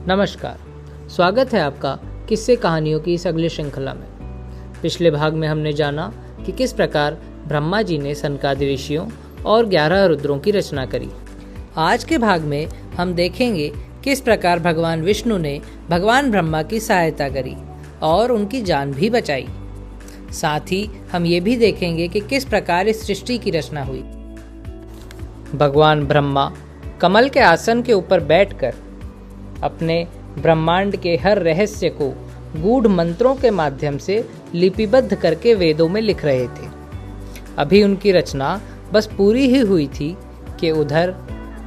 नमस्कार, स्वागत है आपका किस्से कहानियों की इस अगली श्रृंखला में। पिछले भाग में हमने जाना कि किस प्रकार ब्रह्मा जी ने सनकादि ऋषियों और 11 रुद्रों की रचना करी। आज के भाग में हम देखेंगे किस प्रकार भगवान विष्णु ने भगवान ब्रह्मा की सहायता करी और उनकी जान भी बचाई। साथ ही हम ये भी देखेंगे कि किस प्रकार इस सृष्टि की रचना हुई। भगवान ब्रह्मा कमल के आसन के ऊपर बैठकर अपने ब्रह्मांड के हर रहस्य को गूढ़ मंत्रों के माध्यम से लिपिबद्ध करके वेदों में लिख रहे थे। अभी उनकी रचना बस पूरी ही हुई थी कि उधर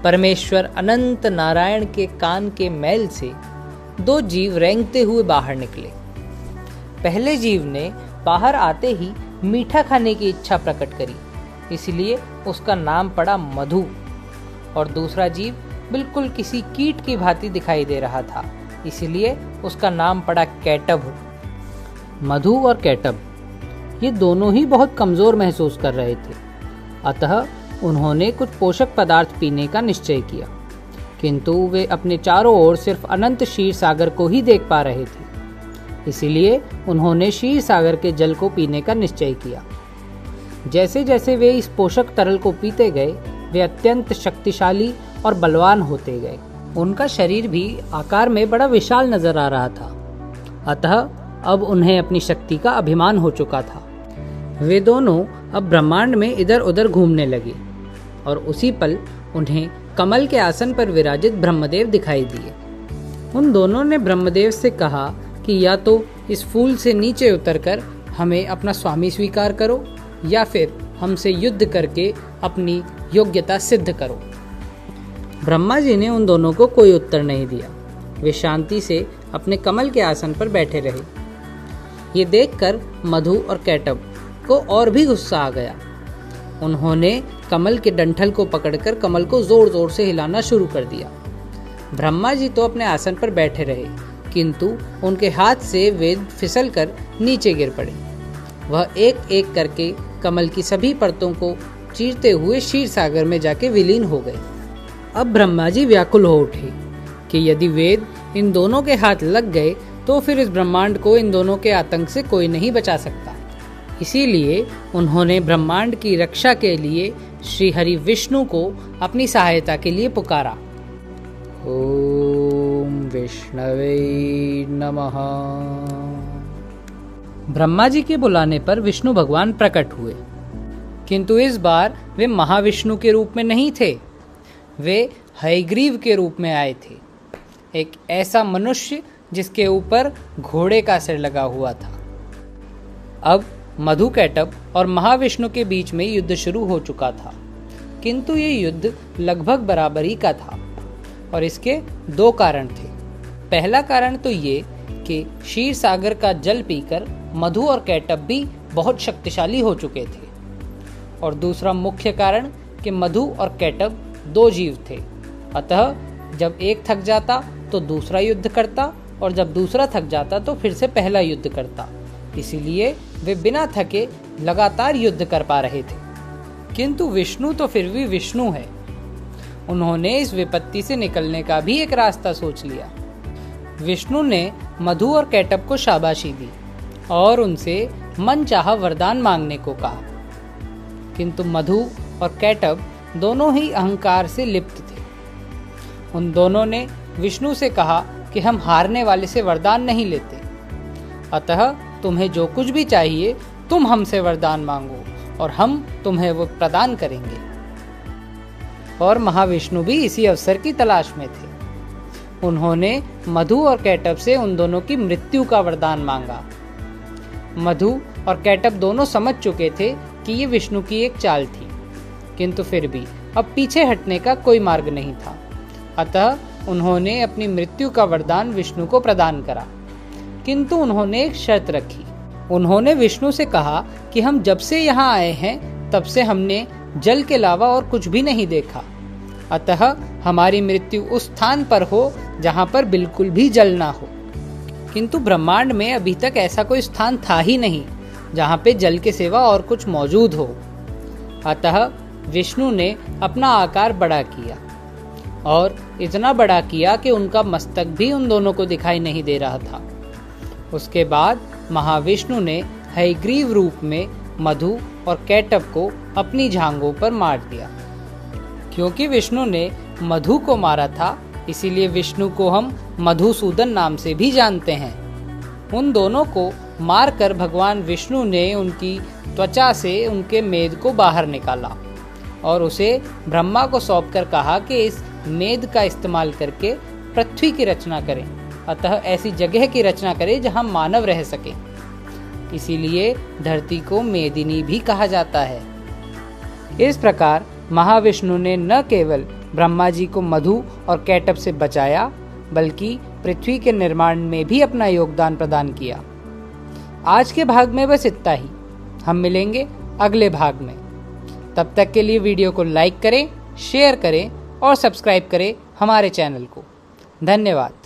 परमेश्वर अनंत नारायण के कान के मैल से 2 जीव रेंगते हुए बाहर निकले। पहले जीव ने बाहर आते ही मीठा खाने की इच्छा प्रकट करी, इसलिए उसका नाम पड़ा मधु। और दूसरा जीव बिल्कुल किसी कीट की भांति दिखाई दे रहा था, इसलिए उसका नाम पड़ा कैटभ। मधु और कैटभ ये दोनों ही बहुत कमजोर महसूस कर रहे थे, अतः उन्होंने कुछ पोषक पदार्थ पीने का निश्चय किया, किंतु वे अपने चारों ओर सिर्फ अनंत क्षीर सागर को ही देख पा रहे थे, इसीलिए उन्होंने क्षीर सागर के जल को पीने का निश्चय किया। जैसे जैसे वे इस पोषक तरल को पीते गए, वे अत्यंत शक्तिशाली और बलवान होते गए। उनका शरीर भी आकार में बड़ा विशाल नजर आ रहा था, अतः अब उन्हें अपनी शक्ति का अभिमान हो चुका था। वे दोनों अब ब्रह्मांड में इधर उधर घूमने लगे और उसी पल उन्हें कमल के आसन पर विराजित ब्रह्मदेव दिखाई दिए। उन दोनों ने ब्रह्मदेव से कहा कि या तो इस फूल से नीचे उतरकर हमें अपना स्वामी स्वीकार करो, या फिर हमसे युद्ध करके अपनी योग्यता सिद्ध करो। ब्रह्मा जी ने उन दोनों को कोई उत्तर नहीं दिया। वे शांति से अपने कमल के आसन पर बैठे रहे। ये देखकर मधु और कैटभ को और भी गुस्सा आ गया। उन्होंने कमल के डंठल को पकड़कर कमल को जोर जोर से हिलाना शुरू कर दिया। ब्रह्मा जी तो अपने आसन पर बैठे रहे, किंतु उनके हाथ से वेद फिसलकर नीचे गिर पड़े। वह एक एक करके कमल की सभी परतों को चीरते हुए क्षीर सागर में जाके विलीन हो गए। अब ब्रह्मा जी व्याकुल हो उठे कि यदि वेद इन दोनों के हाथ लग गए तो फिर इस ब्रह्मांड को इन दोनों के आतंक से कोई नहीं बचा सकता। इसीलिए उन्होंने ब्रह्मांड की रक्षा के लिए श्री हरि विष्णु को अपनी सहायता के लिए पुकारा। ओम विष्णवे नमः। ब्रह्मा जी के बुलाने पर विष्णु भगवान प्रकट हुए, किंतु इस बार वे महाविष्णु के रूप में नहीं थे। वे हयग्रीव के रूप में आए थे, एक ऐसा मनुष्य जिसके ऊपर घोड़े का सिर लगा हुआ था। अब मधु कैटभ और महाविष्णु के बीच में युद्ध शुरू हो चुका था, किंतु ये युद्ध लगभग बराबरी का था और इसके 2 कारण थे। पहला कारण तो ये कि क्षीर सागर का जल पीकर मधु और कैटभ भी बहुत शक्तिशाली हो चुके थे, और दूसरा मुख्य कारण कि मधु और कैटभ 2 जीव थे, अतः जब एक थक जाता तो दूसरा युद्ध करता, और जब दूसरा थक जाता तो फिर से पहला युद्ध करता। इसीलिए वे बिना थके लगातार युद्ध कर पा रहे थे। किंतु विष्णु तो फिर भी विष्णु है। उन्होंने इस विपत्ति से निकलने का भी एक रास्ता सोच लिया। विष्णु ने मधु और कैटभ को शाबाशी दी और उनसे मनचाहा वरदान मांगने को कहा, किंतु मधु और कैटभ दोनों ही अहंकार से लिप्त थे। उन दोनों ने विष्णु से कहा कि हम हारने वाले से वरदान नहीं लेते, अतः तुम्हें जो कुछ भी चाहिए तुम हमसे वरदान मांगो और हम तुम्हें वो प्रदान करेंगे। और महाविष्णु भी इसी अवसर की तलाश में थे। उन्होंने मधु और कैटभ से उन दोनों की मृत्यु का वरदान मांगा। मधु और कैटभ दोनों समझ चुके थे कि ये विष्णु की एक चाल थी, किंतु फिर भी अब पीछे हटने का कोई मार्ग नहीं था, अतः उन्होंने अपनी मृत्यु का वरदान विष्णु को प्रदान करा। किंतु उन्होंने एक शर्त रखी। उन्होंने विष्णु से कहा कि हम जब से यहाँ आए हैं तब से हमने जल के अलावा और कुछ भी नहीं देखा, अतः हमारी मृत्यु उस स्थान पर हो जहाँ पर बिल्कुल भी जल ना हो। किंतु ब्रह्मांड में अभी तक ऐसा कोई स्थान था ही नहीं जहाँ पे जल के सिवा और कुछ मौजूद हो, अतः विष्णु ने अपना आकार बड़ा किया और इतना बड़ा किया कि उनका मस्तक भी उन दोनों को दिखाई नहीं दे रहा था। उसके बाद महाविष्णु ने हयग्रीव रूप में मधु और कैटभ को अपनी जांघों पर मार दिया। क्योंकि विष्णु ने मधु को मारा था, इसीलिए विष्णु को हम मधुसूदन नाम से भी जानते हैं। उन दोनों को मारकर भगवान विष्णु ने उनकी त्वचा से उनके मेद को बाहर निकाला और उसे ब्रह्मा को सौंपकर कहा कि इस मेद का इस्तेमाल करके पृथ्वी की रचना करें, अतः ऐसी जगह की रचना करें जहां मानव रह सके। इसीलिए धरती को मेदिनी भी कहा जाता है। इस प्रकार महाविष्णु ने न केवल ब्रह्मा जी को मधु और कैटभ से बचाया, बल्कि पृथ्वी के निर्माण में भी अपना योगदान प्रदान किया। आज के भाग में बस इतना ही। हम मिलेंगे अगले भाग में। तब तक के लिए वीडियो को लाइक करें, शेयर करें और सब्सक्राइब करें हमारे चैनल को। धन्यवाद।